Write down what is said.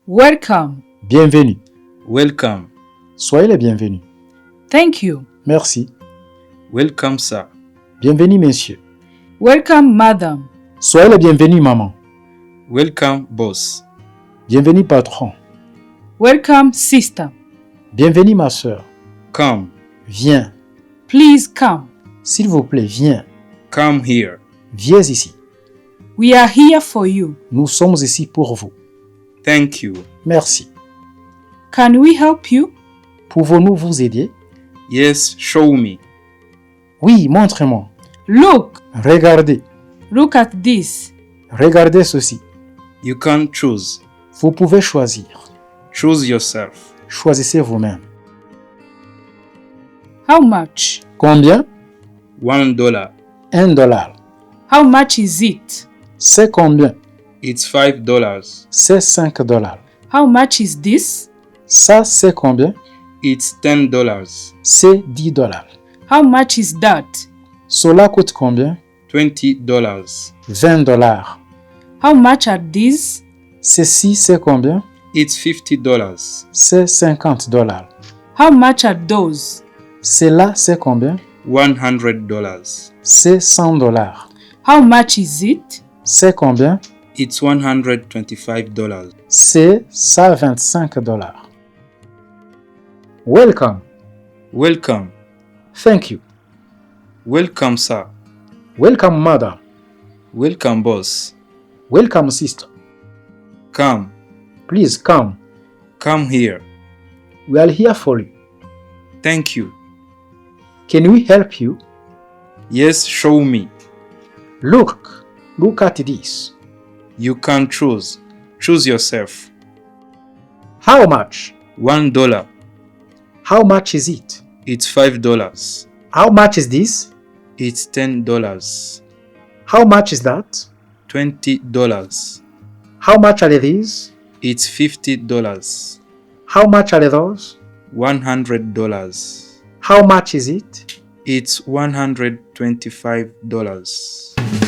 Welcome. Bienvenue. Welcome. Soyez les bienvenus. Thank you. Merci. Welcome, sir. Bienvenue, messieurs. Welcome, madam. Soyez les bienvenus, maman. Welcome, boss. Bienvenue, patron. Welcome, sister. Bienvenue, ma sœur. Come. Viens. Please come. S'il vous plaît, viens. Come here. Viens ici. We are here for you. Nous sommes ici pour vous. Thank you. Merci. Can we help you? Pouvons-nous vous aider? Yes, show me. Oui, montrez-moi. Look. Regardez. Look at this. Regardez ceci. You can choose. Vous pouvez choisir. Choose yourself. Choisissez vous-même. How much? Combien? $1. $1. How much is it? C'est combien? It's $5. C'est $5. How much is this? Ça, c'est combien? It's $10. C'est $10. How much is that? Cela coûte combien? $20. $20. How much are these? Ceci, c'est combien? It's $50. C'est $50. How much are those? Cela, c'est combien? $100. C'est $100. How much is it? C'est combien? It's $125. C'est $125. Welcome. Welcome. Thank you. Welcome, sir. Welcome, madam. Welcome, boss. Welcome, sister. Come. Please come. Come here. We are here for you. Thank you. Can we help you? Yes, show me. Look at this. You can choose. Choose yourself. How much? $1. How much is it? It's $5. How much is this? It's $10. How much is that? $20. How much are these? It's $50. How much are those? $100. How much is it? It's $125.